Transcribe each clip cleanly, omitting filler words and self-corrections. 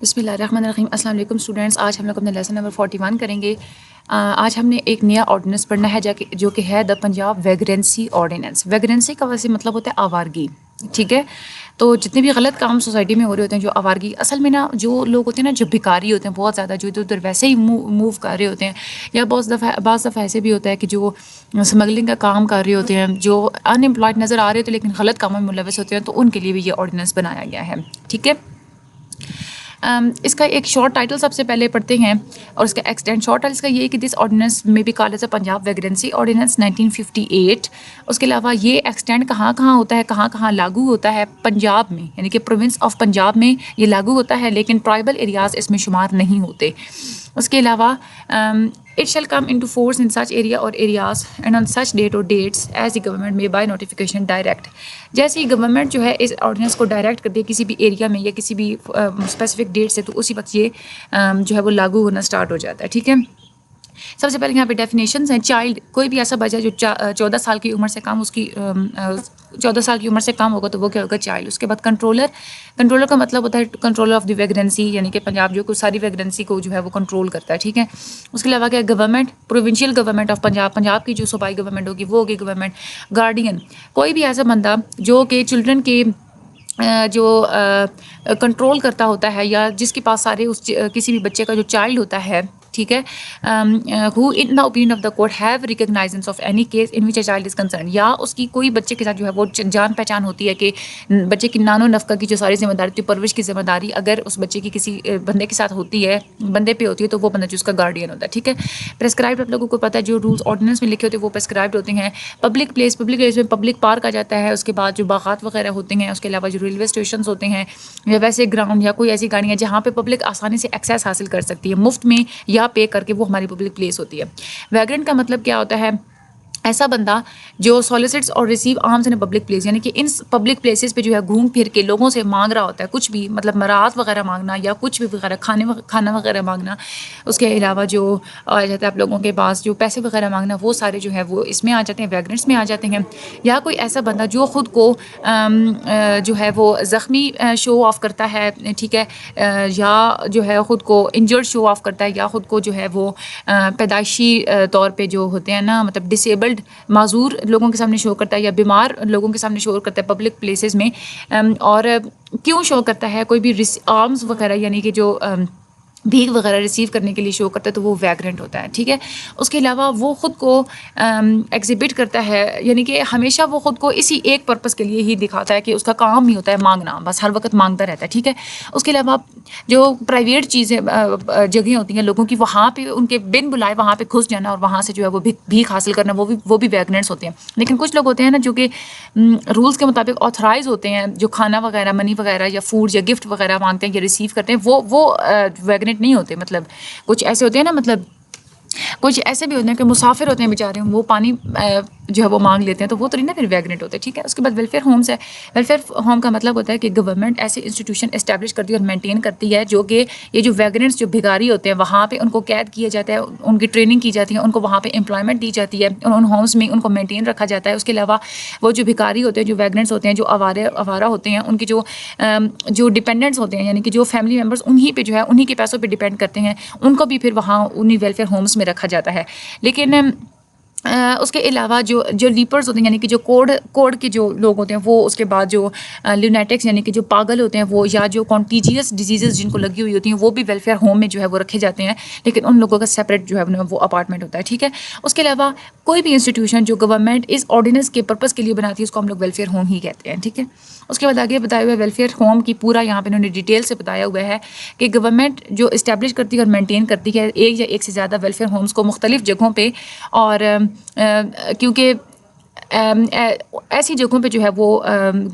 بسم اللہ الرحمن الرحیم. السلام علیکم اسٹوڈنٹس. آج ہم لوگ اپنا لیسن نمبر 41 کریں گے. آج ہم نے ایک نیا آرڈیننس پڑھنا ہے جو کہ ہے دا پنجاب ویگرینسی آرڈیننس. ویگرینسی کا ویسے مطلب ہوتا ہے آوارگی. ٹھیک ہے, تو جتنے بھی غلط کام سوسائٹی میں ہو رہے ہوتے ہیں, جو آوارگی اصل میں نا جو لوگ ہوتے ہیں نا جو بھکاری ہوتے ہیں بہت زیادہ, جو ادھر ادھر ویسے ہی موو کر رہے ہوتے ہیں, یا بعض دفعہ ایسے بھی ہوتا ہے کہ جو اسمگلنگ کا کام کر رہے ہوتے ہیں, جو ان امپلائڈ نظر آ رہے ہوتے ہیں لیکن غلط کاموں میں ملوث ہوتے ہیں, تو ان کے لیے بھی یہ آرڈیننس بنایا گیا ہے. ٹھیک ہے, اس کا ایک شارٹ ٹائٹل سب سے پہلے پڑھتے ہیں, اور اس کا ایکسٹینڈ شارٹ ٹائٹل اس کا یہ ہے کہ دس آرڈیننس میں بھی call as a Punjab vagrancy ordinance 1958. اس کے علاوہ یہ ایکسٹینڈ کہاں کہاں ہوتا ہے, کہاں کہاں لاگو ہوتا ہے؟ پنجاب میں, یعنی کہ پروونس آف پنجاب میں یہ لاگو ہوتا ہے, لیکن ٹرائبل ایریاز اس میں شمار نہیں ہوتے. اس کے علاوہ it shall come into force in such area or areas and on such date or dates as the government may by notification direct. جیسے ہی گورنمنٹ جو ہے اس آرڈیننس کو ڈائریکٹ کر دے کسی بھی ایریا میں یا کسی بھی اسپیسیفک ڈیٹ سے, تو اسی وقت یہ جو ہے وہ لاگو ہونا اسٹارٹ ہو جاتا ہے. ٹھیک ہے, سب سے پہلے یہاں پہ ڈیفینیشنز ہیں. چائلڈ, کوئی بھی ایسا بچہ جو 14 سال کی عمر سے کم, اس کی 14 سال کی عمر سے کم ہوگا تو وہ کیا ہوگا؟ چائلڈ. اس کے بعد کنٹرولر کا مطلب ہوتا ہے کنٹرولر آف دی ویگرینسی, یعنی کہ پنجاب جو ساری ویگرینسی کو جو ہے وہ کنٹرول کرتا ہے. ٹھیک ہے, اس کے علاوہ کیا government, provincial government of Punjab کی جو صوبائی گورنمنٹ ہوگی وہ ہوگی گورنمنٹ. گارڈین, کوئی بھی ایسا بندہ جو کہ چلڈرن کے جو کنٹرول کرتا ہوتا ہے, یا جس کے پاس سارے کسی بھی بچے کا جو چائلڈ ہوتا ہے. ٹھیک ہے, who in the opinion of the court have recognizance of any case in which a child is concern, یا اس کی کوئی بچے کے ساتھ جو ہے وہ جان پہچان ہوتی ہے کہ بچے کی نان و نفقہ کی جو ساری ذمہ داری تھی, پرورش کی ذمہ داری اگر اس بچے کی کسی بندے کے ساتھ ہوتی ہے, بندے پہ ہوتی ہے, تو وہ بندہ جو اس کا گارڈین ہوتا ہے. ٹھیک ہے, پرسکرائبڈ آپ لوگوں کو پتہ ہے جو رولس آرڈیننس میں لکھے ہوتے ہیں وہ پرسکرائبڈ ہوتے ہیں. پبلک پلیس میں پبلک پارک آ جاتا ہے. اس کے بعد جو باغات وغیرہ ہوتے ہیں, اس کے علاوہ جو ریلوے اسٹیشنز ہوتے ہیں, یا ویسے گراؤنڈ, یا کوئی ایسی گاڑیاں جہاں پہ پبلک آسانی سے ایکسیس حاصل کر سکتی ہے مفت میں یا پے کر کے, وہ ہماری پبلک پلیس ہوتی ہے. ویگرنٹ کا مطلب کیا ہوتا ہے؟ ایسا بندہ جو سالیسٹس اور receive arms in public place, یعنی کہ ان پبلک پلیسز پہ جو ہے گھوم پھر کے لوگوں سے مانگ رہا ہوتا ہے کچھ بھی, مطلب مراد وغیرہ مانگنا یا کچھ بھی وغیرہ, کھانا وغیرہ مانگنا. اس کے علاوہ جو آ جاتا ہے آپ لوگوں کے پاس جو پیسے وغیرہ مانگنا, وہ سارے جو ہے وہ اس میں آ جاتے ہیں, ویگرنٹس میں آ جاتے ہیں. یا کوئی ایسا بندہ جو خود کو جو ہے وہ زخمی شو آف کرتا ہے. ٹھیک ہے, یا جو ہے خود کو انجرڈ شو آف کرتا ہے, یا خود کو جو ہے وہ پیدائشی طور پہ جو ہوتے ہیں نا, مطلب ڈسیبلڈ معذور لوگوں کے سامنے شو کرتا ہے, یا بیمار لوگوں کے سامنے شو کرتا ہے پبلک پلیسز میں. اور کیوں شو کرتا ہے؟ کوئی بھی آرمز وغیرہ, یعنی کہ جو بھیک وغیرہ ریسیو کرنے کے لیے شو کرتا ہے, تو وہ ویگرنٹ ہوتا ہے. ٹھیک ہے, اس کے علاوہ وہ خود کو ایگزیبٹ کرتا ہے, یعنی کہ ہمیشہ وہ خود کو اسی ایک پرپس کے لیے ہی دکھاتا ہے کہ اس کا کام ہی ہوتا ہے مانگنا, بس ہر وقت مانگتا رہتا ہے. ٹھیک ہے, اس کے علاوہ جو پرائیویٹ چیزیں جگہیں ہوتی ہیں لوگوں کی, وہاں پہ ان کے بن بلائے وہاں پہ گھس جانا اور وہاں سے جو ہے وہ بھیک حاصل کرنا, وہ بھی ویگرنٹس ہوتے ہیں. لیکن کچھ لوگ ہوتے ہیں نا جو کہ رولس کے مطابق آتھرائز ہوتے ہیں, جو کھانا وغیرہ, منی وغیرہ یا فوڈ یا گفٹ وغیرہ مانگتے ہیں یا ریسیو کرتے ہیں, وہ ویگرنٹ نہیں ہوتے. مطلب کچھ ایسے ہوتے ہیں نا, مطلب کچھ ایسے بھی ہوتے ہیں کہ مسافر ہوتے ہیں بیچارے, وہ پانی جو ہے وہ مانگ لیتے ہیں, تو وہ تو نہیں نا پھر ویگرنٹ ہوتے. ٹھیک ہے, اس کے بعد ویلفیئر ہومس ہے. ویلفیئر ہوم کا مطلب ہوتا ہے کہ گورنمنٹ ایسے انسٹیٹیوشن اسٹیبلش کرتی ہے اور مینٹین کرتی ہے جو کہ یہ جو ویگرنٹس جو بھکاری ہوتے ہیں وہاں پہ ان کو قید کیا جاتا ہے, ان کی ٹریننگ کی جاتی ہے, ان کو وہاں پہ امپلائمنٹ دی جاتی ہے, ان ہومس میں ان کو مینٹین رکھا جاتا ہے. اس کے علاوہ وہ جو بھکاری ہوتے ہیں, جو ویگرنٹس ہوتے ہیں, جو آوارہ ہوتے ہیں, ان کے جو ڈپینڈنٹس ہوتے ہیں, یعنی کہ جو فیملی ممبرس انہی پہ جو ہے انہی کے پیسوں پہ ڈپینڈ کرتے ہیں, ان کو بھی پھر وہاں انہی ویلفیئر ہومس میں رکھا جاتا ہے. لیکن اس کے علاوہ جو لیپرز ہوتے ہیں, یعنی کہ جو کوڑ کے جو لوگ ہوتے ہیں, وہ اس کے بعد جو لونیٹکس, یعنی کہ جو پاگل ہوتے ہیں وہ, یا جو کانٹیجیس ڈیزیزز جن کو لگی ہوئی ہوتی ہیں, وہ بھی ویلفیئر ہوم میں جو ہے وہ رکھے جاتے ہیں, لیکن ان لوگوں کا سپریٹ جو ہے وہ اپارٹمنٹ ہوتا ہے. ٹھیک ہے, اس کے علاوہ کوئی بھی انسٹیٹیوشن جو گورنمنٹ اس آرڈیننس کے پرپز کے لیے بناتی ہے, اس کو ہم لوگ ویلفیئر ہوم ہی کہتے ہیں. ٹھیک ہے, اس کے بعد آگے بتایا ہوا ہے ویلفیئر ہوم کی پورا یہاں پہ انہوں نے ڈیٹیل سے بتایا ہوا ہے کہ گورنمنٹ جو اسٹیبلش کرتی ہے اور مینٹین کرتی ہے ایک یا ایک سے زیادہ ویلفیئر ہومس کو مختلف جگہوں پہ, اور کیونکہ ایسی جگہوں پہ جو ہے وہ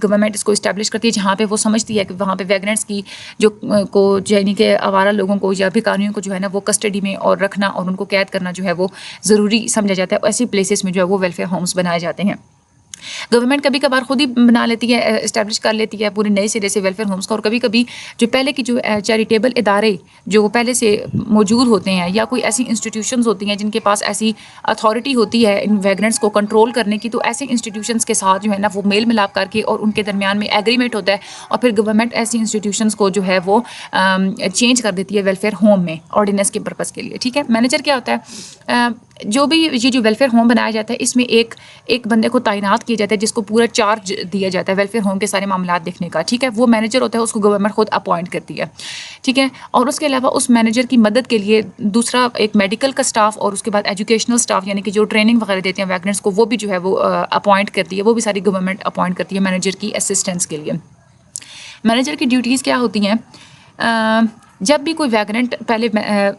گورنمنٹ اس کو اسٹیبلش کرتی ہے جہاں پہ وہ سمجھتی ہے کہ وہاں پہ ویگرنٹس کی یعنی کہ آوارہ لوگوں کو یا بھکاریوں کو جو ہے نا وہ کسٹڈی میں اور رکھنا اور ان کو قید کرنا جو ہے وہ ضروری سمجھا جاتا ہے. ایسی پلیسز میں جو ہے وہ ویلفیئر ہومس بنائے جاتے ہیں. گورنمنٹ کبھی کبھار خود ہی بنا لیتی ہے، اسٹیبلش کر لیتی ہے پورے نئے سرے سے ویلفیئر ہومس کا، اور کبھی کبھی جو پہلے کی جو چیریٹیبل ادارے جو پہلے سے موجود ہوتے ہیں یا کوئی ایسی انسٹیٹیوشنز ہوتی ہیں جن کے پاس ایسی اتھارٹی ہوتی ہے ان ویگنٹس کو کنٹرول کرنے کی، تو ایسے انسٹیٹیوشنز کے ساتھ جو ہے نا وہ میل ملاپ کر کے اور ان کے درمیان میں ایگریمنٹ ہوتا ہے، اور پھر گورنمنٹ ایسی انسٹیٹیوشنز کو جو ہے وہ چینج کر دیتی ہے ویلفیئر ہوم میں آرڈیننس کے پرپز کے لیے. ٹھیک ہے، مینیجر کیا ہوتا ہے؟ جو بھی یہ جو ویلفیئر ہوم بنایا جاتا ہے اس میں ایک بندے کو تعینات کیا جاتا ہے جس کو پورا چارج دیا جاتا ہے ویلفیئر ہوم کے سارے معاملات دیکھنے کا. ٹھیک ہے، وہ مینیجر ہوتا ہے، اس کو گورنمنٹ خود اپوائنٹ کرتی ہے. ٹھیک ہے، اور اس کے علاوہ اس مینیجر کی مدد کے لیے دوسرا ایک میڈیکل کا اسٹاف اور اس کے بعد ایجوکیشنل اسٹاف یعنی کہ جو ٹریننگ وغیرہ دیتے ہیں ویگنٹس کو، وہ بھی جو ہے وہ اپوائنٹ کرتی ہے، وہ بھی ساری گورنمنٹ اپوائنٹ کرتی ہے مینیجر کی اسسٹنس کے لیے. مینیجر کی ڈیوٹیز کیا ہوتی ہیں؟ جب بھی کوئی ویگننٹ پہلے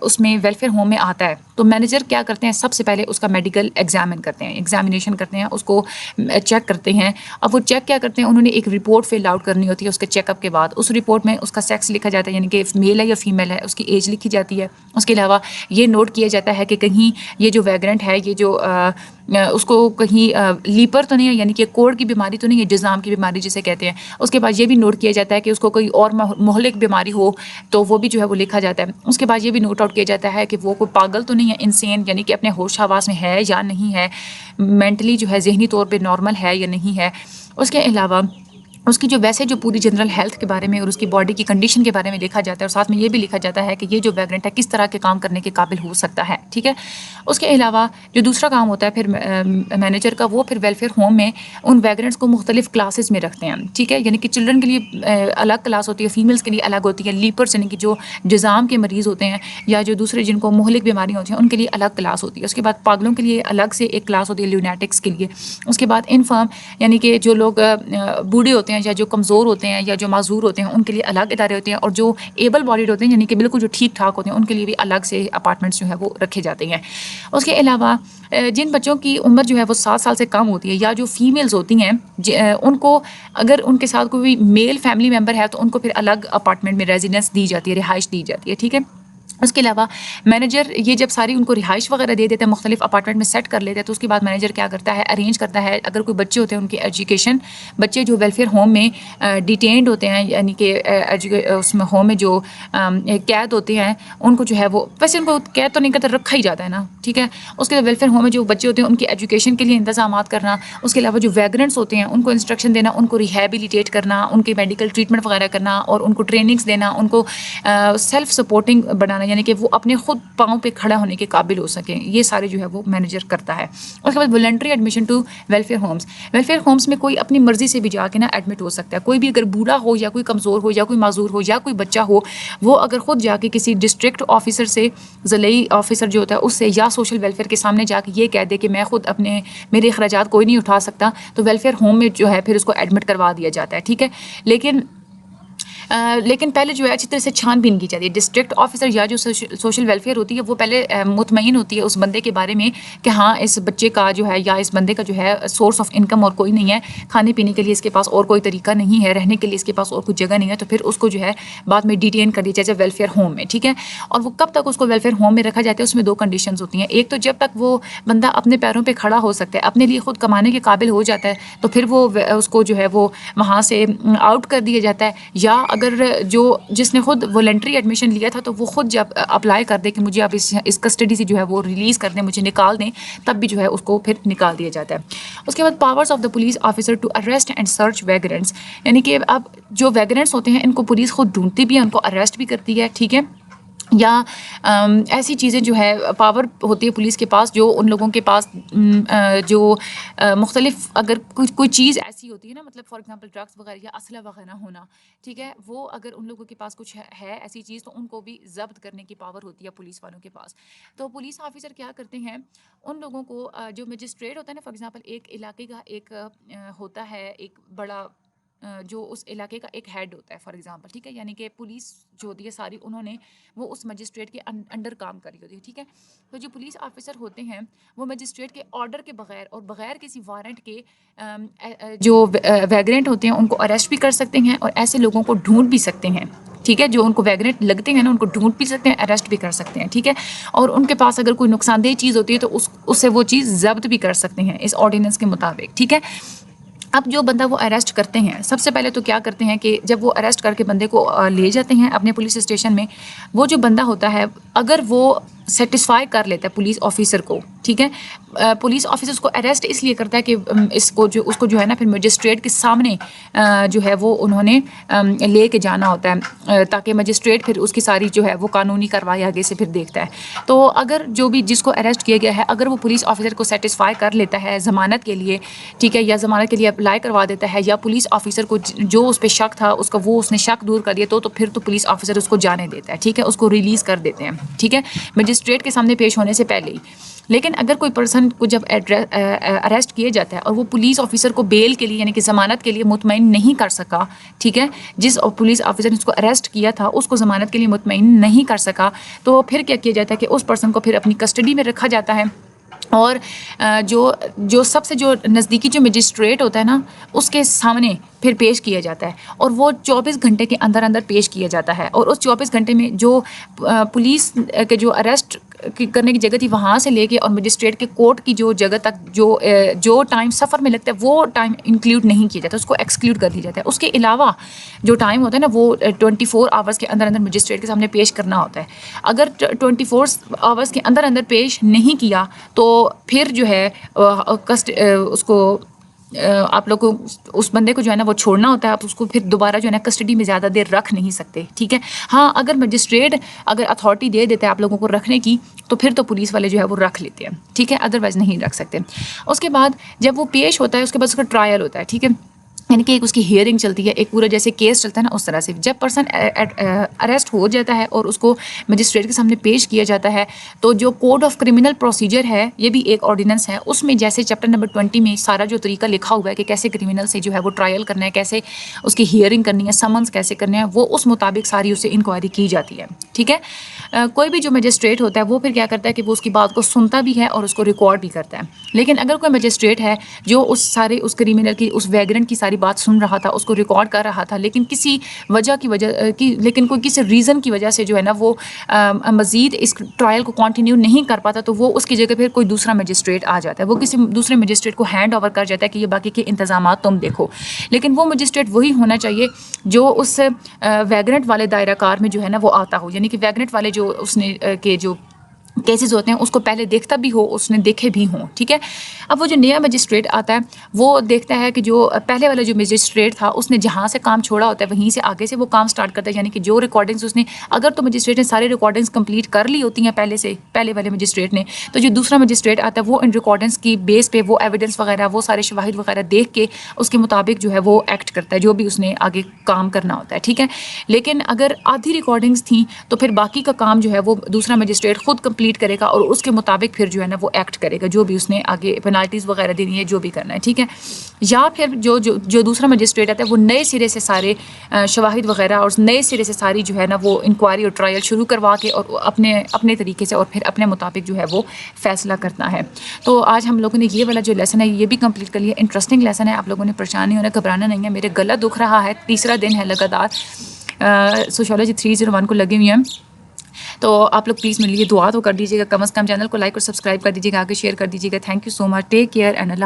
اس میں ویلفیئر ہوم میں آتا ہے تو مینیجر کیا کرتے ہیں؟ سب سے پہلے اس کا میڈیکل ایگزامینیشن کرتے ہیں، اس کو چیک کرتے ہیں. اب وہ چیک کیا کرتے ہیں؟ انہوں نے ایک رپورٹ فل آؤٹ کرنی ہوتی ہے اس کے چیک اپ کے بعد. اس رپورٹ میں اس کا سیکس لکھا جاتا ہے، یعنی کہ میل ہے یا فیمیل ہے، اس کی ایج لکھی جاتی ہے. اس کے علاوہ یہ نوٹ کیا جاتا ہے کہ کہیں یہ جو ویگننٹ ہے یہ جو اس کو کہیں لیپر تو نہیں ہے، یعنی کہ کوڑ کی بیماری تو نہیں ہے، جزام کی بیماری جسے کہتے ہیں. اس کے بعد یہ بھی نوٹ کیا جاتا ہے کہ اس کو کوئی اور مہلک بیماری ہو تو وہ بھی جو ہے وہ لکھا جاتا ہے. اس کے بعد یہ بھی نوٹ آؤٹ کیا جاتا ہے کہ وہ کوئی پاگل تو نہیں ہے، انسین یعنی کہ اپنے ہوش حواس میں ہے یا نہیں ہے، مینٹلی جو ہے ذہنی طور پہ نارمل ہے یا نہیں ہے. اس کے علاوہ اس کی جو ویسے جو پوری جنرل ہیلتھ کے بارے میں اور اس کی باڈی کی کنڈیشن کے بارے میں لکھا جاتا ہے، اور ساتھ میں یہ بھی لکھا جاتا ہے کہ یہ جو ویگننٹ ہے کس طرح کے کام کرنے کے قابل ہو سکتا ہے. ٹھیک ہے، اس کے علاوہ جو دوسرا کام ہوتا ہے پھر مینیجر کا، وہ پھر ویلفیئر ہوم میں ان ویگننٹس کو مختلف کلاسز میں رکھتے ہیں. ٹھیک ہے، یعنی کہ چلڈرن کے لیے الگ کلاس ہوتی ہے، فیمیلس کے لیے الگ ہوتی ہے، لیپرس یعنی کہ جو جزام کے مریض ہوتے ہیں یا جو دوسرے جن کو مہلک بیماری ہوتی ہیں ان کے لیے الگ کلاس ہوتی ہے. اس کے بعد پاگلوں کے لیے الگ سے ایک کلاس ہوتی ہے، لیونیٹکس کے لیے. اس کے بعد انفرم یعنی کہ جو لوگ بوڑھے ہوتے ہیں یا جو کمزور ہوتے ہیں یا جو معذور ہوتے ہیں ان کے لیے الگ ادارے ہوتے ہیں، اور جو ایبل باڈیڈ ہوتے ہیں یعنی کہ بالکل جو ٹھیک ٹھاک ہوتے ہیں ان کے لیے بھی الگ سے اپارٹمنٹس جو ہے وہ رکھے جاتے ہیں. اس کے علاوہ جن بچوں کی عمر جو ہے وہ 7 سال سے کم ہوتی ہے یا جو فیمیلز ہوتی ہیں ان کو اگر ان کے ساتھ کوئی میل فیملی ممبر ہے تو ان کو پھر الگ اپارٹمنٹ میں ریزیڈنس دی جاتی ہے، رہائش دی جاتی ہے. ٹھیک ہے، اس کے علاوہ مینیجر یہ جب ساری ان کو رہائش وغیرہ دے دیتے ہیں، مختلف اپارٹمنٹ میں سیٹ کر لیتے ہیں، تو اس کے بعد مینیجر کیا کرتا ہے؟ ارینج کرتا ہے اگر کوئی بچے ہوتے ہیں ان کی ایجوکیشن، بچے جو ویلفیئر ہوم میں ڈیٹینڈ ہوتے ہیں یعنی کہ اس میں ہوم میں جو قید ہوتے ہیں ان کو جو ہے وہ ویسے ان کو قید تو نہیں کرتا، رکھا ہی جاتا ہے نا. ٹھیک ہے، اس کے ویلفیئر ہوم میں جو بچے ہوتے ہیں ان کی ایجوکیشن کے لیے انتظامات کرنا، اس کے علاوہ جو ویگننٹس ہوتے ہیں ان کو انسٹرکشن دینا، ان کو ریہیبلیٹیٹ کرنا، ان کے میڈیکل ٹریٹمنٹ وغیرہ کرنا، اور ان کو ٹریننگس دینا، ان کو سیلف سپورٹنگ بنانا یعنی کہ وہ اپنے خود پاؤں پہ کھڑا ہونے کے قابل ہو سکیں. یہ سارے جو ہے وہ مینیجر کرتا ہے. اس کے بعد voluntary admission to welfare homes. Welfare homes میں کوئی اپنی مرضی سے بھی جا کے نا ایڈمٹ ہو سکتا ہے. کوئی بھی اگر بوڑھا ہو یا کوئی کمزور ہو یا کوئی معذور ہو یا کوئی بچہ ہو، وہ اگر خود جا کے کسی ڈسٹرکٹ آفیسر سے، ضلعی آفیسر جو ہوتا ہے اس سے یا سوشل ویلفیئر کے سامنے جا کے یہ کہہ دے کہ میں خود میرے اخراجات کوئی نہیں اٹھا سکتا، تو ویلفیئر ہوم میں جو ہے پھر اس کو ایڈمٹ کروا دیا جاتا ہے. ٹھیک ہے، لیکن پہلے جو ہے اچھی طرح سے چھان بین کی جاتی ہے. ڈسٹرکٹ آفیسر یا جو سوشل ویلفیئر ہوتی ہے وہ پہلے مطمئن ہوتی ہے اس بندے کے بارے میں کہ ہاں اس بچے کا جو ہے یا اس بندے کا جو ہے سورس آف انکم اور کوئی نہیں ہے، کھانے پینے کے لیے اس کے پاس اور کوئی طریقہ نہیں ہے، رہنے کے لیے اس کے پاس اور کوئی جگہ نہیں ہے، تو پھر اس کو جو ہے بعد میں ڈیٹین کر دیا جائے ویلفیئر ہوم میں. ٹھیک ہے، اور وہ کب تک اس کو ویلفیئر ہوم میں رکھا جاتا ہے؟ اس میں 2 کنڈیشنز ہوتی ہیں. ایک تو جب تک وہ بندہ اپنے پیروں پہ کھڑا ہو سکتا ہے، اپنے لیے خود کمانے کے قابل ہو جاتا ہے، تو پھر وہ اس کو جو ہے وہ وہاں سے آؤٹ کر دیا جاتا ہے. یا اگر جس نے خود والنٹری ایڈمیشن لیا تھا تو وہ خود جب اپلائی کر دے کہ مجھے اب اس کسٹڈی سے جو ہے وہ ریلیز کر دیں، مجھے نکال دیں، تب بھی جو ہے اس کو پھر نکال دیا جاتا ہے. اس کے بعد powers of the police officer to arrest and search vagrants. یعنی کہ اب جو ویگننٹس ہوتے ہیں ان کو پولیس خود ڈھونڈتی بھی ہے، ان کو اریسٹ بھی کرتی ہے. ٹھیک ہے، یا ایسی چیزیں جو ہے پاور ہوتی ہے پولیس کے پاس، جو ان لوگوں کے پاس جو مختلف اگر کوئی چیز ایسی ہوتی ہے نا، مطلب فار ایگزامپل ڈرگس وغیرہ یا اسلحہ وغیرہ ہونا، ٹھیک ہے، وہ اگر ان لوگوں کے پاس کچھ ہے ایسی چیز تو ان کو بھی ضبط کرنے کی پاور ہوتی ہے پولیس والوں کے پاس. تو پولیس آفیسر کیا کرتے ہیں؟ ان لوگوں کو جو مجسٹریٹ ہوتا ہے نا، فار ایگزامپل ایک علاقے کا ایک ہوتا ہے ایک بڑا جو اس علاقے کا ایک ہیڈ ہوتا ہے فار ایگزامپل. ٹھیک ہے، یعنی کہ پولیس جو ہوتی ہے ساری انہوں نے وہ اس مجسٹریٹ کے انڈر کام کری ہوتی ہے. ٹھیک ہے، تو جو پولیس آفیسر ہوتے ہیں وہ مجسٹریٹ کے آرڈر کے بغیر اور بغیر کسی وارنٹ کے جو ویگننٹ ہوتے ہیں ان کو اریسٹ بھی کر سکتے ہیں اور ایسے لوگوں کو ڈھونڈ بھی سکتے ہیں. ٹھیک ہے، جو ان کو ویگننٹ لگتے ہیں نا ان کو ڈھونڈ بھی سکتے ہیں، اریسٹ بھی کر سکتے ہیں. ٹھیک ہے، اور ان کے پاس اگر کوئی نقصان دہ چیز ہوتی ہے تو اس سے وہ چیز ضبط بھی کر سکتے ہیں اس آرڈیننس کے مطابق. ٹھیک ہے، اب جو بندہ وہ اریسٹ کرتے ہیں، سب سے پہلے تو کیا کرتے ہیں کہ جب وہ اریسٹ کر کے بندے کو لے جاتے ہیں اپنے پولیس اسٹیشن میں، وہ جو بندہ ہوتا ہے اگر وہ سیٹسفائی کر لیتا ہے پولیس آفیسر کو، ٹھیک ہے، پولیس آفیسر اس کو اریسٹ اس لیے کرتا ہے کہ اس کو جو ہے نا پھر مجسٹریٹ کے سامنے جو ہے وہ انہوں نے لے کے جانا ہوتا ہے، تاکہ مجسٹریٹ پھر اس کی ساری جو ہے وہ قانونی کارروائی آگے سے پھر دیکھتا ہے۔ تو اگر جو بھی جس کو اریسٹ کیا گیا ہے اگر وہ پولیس آفیسر کو سیٹسفائی کر لیتا ہے ضمانت کے لیے، ٹھیک ہے، یا ضمانت کے لیے اپلائی کروا دیتا ہے، یا پولیس آفیسر کو جو اس پہ شک تھا اس نے شک دور کر دیا تو پھر تو پولیس آفیسر اس کو جانے دیتا ہے، ٹھیک ہے، اس کو ریلیز کر دیتے ہیں، ٹھیک ہے، مجسٹریٹ کے سامنے پیش ہونے سے پہلے ہی۔ لیکن اگر کوئی پرسن کو جب اریسٹ کیا جاتا ہے اور وہ پولیس آفیسر کو بیل کے لیے یعنی کہ ضمانت کے لیے مطمئن نہیں کر سکا، ٹھیک ہے، جس پولیس آفیسر نے اس کو اریسٹ کیا تھا اس کو ضمانت کے لیے مطمئن نہیں کر سکا، تو پھر کیا کیا جاتا ہے کہ اس پرسن کو پھر اپنی کسٹڈی میں رکھا جاتا ہے، اور جو سب سے جو نزدیکی جو مجسٹریٹ ہوتا ہے نا اس کے سامنے پھر پیش کیا جاتا ہے، اور وہ 24 گھنٹے کے اندر اندر پیش کیا جاتا ہے، اور اس 24 گھنٹے میں جو پولیس کے جو اریسٹ کرنے کی جگہ تھی وہاں سے لے کے اور مجسٹریٹ کے کورٹ کی جو جگہ تک جو ٹائم سفر میں لگتا ہے وہ ٹائم انکلیوڈ نہیں کیا جاتا، اس کو ایکسکلیوڈ کر دیا جاتا ہے۔ اس کے علاوہ جو ٹائم ہوتا ہے نا وہ 24 آورس کے اندر اندر مجسٹریٹ کے سامنے پیش کرنا ہوتا ہے۔ اگر 24 آورس کے اندر اندر پیش نہیں کیا تو پھر جو ہے اس کو آپ لوگ کو اس بندے کو جو ہے نا وہ چھوڑنا ہوتا ہے، آپ اس کو پھر دوبارہ جو ہے نا کسٹڈی میں زیادہ دیر رکھ نہیں سکتے، ٹھیک ہے۔ ہاں اگر مجسٹریٹ اگر اتھارٹی دے دیتا ہے آپ لوگوں کو رکھنے کی تو پھر تو پولیس والے جو ہے وہ رکھ لیتے ہیں، ٹھیک ہے، ادروائز نہیں رکھ سکتے۔ اس کے بعد جب وہ پیش ہوتا ہے اس کے بعد اس کا ٹرائل ہوتا ہے، ٹھیک ہے، یعنی کہ ایک اس کی ہیئرنگ چلتی ہے، ایک پورا جیسے کیس چلتا ہے نا اس طرح سے جب پرسن اریسٹ ہو جاتا ہے اور اس کو مجسٹریٹ کے سامنے پیش کیا جاتا ہے تو جو کوڈ آف کرمنل پروسیجر ہے یہ بھی ایک آرڈیننس ہے، اس میں جیسے چیپٹر نمبر 20 میں سارا جو طریقہ لکھا ہوا ہے کہ کیسے کرمنل سے جو ہے وہ ٹرائل کرنا ہے، کیسے اس کی ہیئرنگ کرنی ہے، سمنس کیسے کرنے ہیں، وہ اس مطابق ساری اسے انکوائری کی جاتی ہے، ٹھیک ہے۔ کوئی بھی جو مجسٹریٹ ہوتا ہے وہ پھر کیا کرتا ہے کہ وہ اس کی بات کو سنتا بھی ہے اور اس کو ریکارڈ بھی کرتا ہے۔ لیکن اگر کوئی مجسٹریٹ ہے جو اس کرمنل کی اس ویگرنٹ کی ساری بات سن رہا تھا، اس کو ریکارڈ کر رہا تھا، لیکن کسی ریزن کی وجہ سے جو ہے نا وہ مزید اس ٹرائل کو کنٹینیو نہیں کر پاتا تو وہ اس کی جگہ پھر کوئی دوسرا مجسٹریٹ آ جاتا ہے، وہ کسی دوسرے مجسٹریٹ کو ہینڈ اوور کر جاتا ہے کہ یہ باقی کے انتظامات تم دیکھو۔ لیکن وہ مجسٹریٹ وہی ہونا چاہیے جو اس ویگرنٹ والے دائرہ کار میں جو ہے نا وہ آتا ہو، یعنی کہ ویگرنٹ والے جو اس نے کہ جو کیسز ہوتے ہیں اس کو پہلے دیکھتا بھی ہو، اس نے دیکھے بھی ہوں، ٹھیک ہے۔ اب وہ جو نیا مجسٹریٹ آتا ہے وہ دیکھتا ہے کہ جو پہلے والا جو مجسٹریٹ تھا اس نے جہاں سے کام چھوڑا ہوتا ہے وہیں سے آگے سے وہ کام سٹارٹ کرتا ہے، یعنی کہ جو ریکارڈنگز اس نے اگر تو مجسٹریٹ نے سارے ریکارڈنگز کمپلیٹ کر لی ہوتی ہیں پہلے والے مجسٹریٹ نے، تو جو دوسرا مجسٹریٹ آتا ہے وہ ان ریکارڈنگز کی بیس پہ وہ ایویڈنس وغیرہ وہ سارے شواہد وغیرہ دیکھ کے اس کے مطابق جو ہے وہ ایکٹ کرتا ہے جو بھی اس نے آگے کام کرنا ہوتا ہے، ٹھیک ہے۔ لیکن اگر آدھی ریکارڈنگز تھیں تو پھر باقی کا کام جو ہے وہ دوسرا مجسٹریٹ خود کمپلیٹ کرے گا اور اس کے مطابق پھر جو ہے نا وہ ایکٹ کرے گا، جو بھی اس نے آگے پینالٹیز وغیرہ دینی ہے، جو بھی کرنا ہے، ٹھیک ہے۔ یا پھر جو دوسرا مجسٹریٹ آتا ہے وہ نئے سرے سے سارے شواہد وغیرہ اور نئے سرے سے ساری جو ہے نا وہ انکوائری اور ٹرائل شروع کروا کے اور اپنے طریقے سے اور پھر اپنے مطابق جو ہے وہ فیصلہ کرتا ہے۔ تو آج ہم لوگوں نے یہ والا جو لیسن ہے یہ بھی کمپلیٹ کر لیا، انٹرسٹنگ لیسن ہے، آپ لوگوں نے پریشان نہیں ہونا، گھبرانا نہیں ہے۔ میرے گلا دکھ رہا ہے، تیسرا دن ہے لگاتار سوشیالوجی 301 کو لگے ہوئے ہیں، تو آپ لوگ پلیز میرے لیے دعا تو کر دیجیے گا، کم از کم چینل کو لائک اور سبسکرائب کر دیجیے گا، آگے شیئر کر دیجیے گا۔ Thank you so much, take care and Allah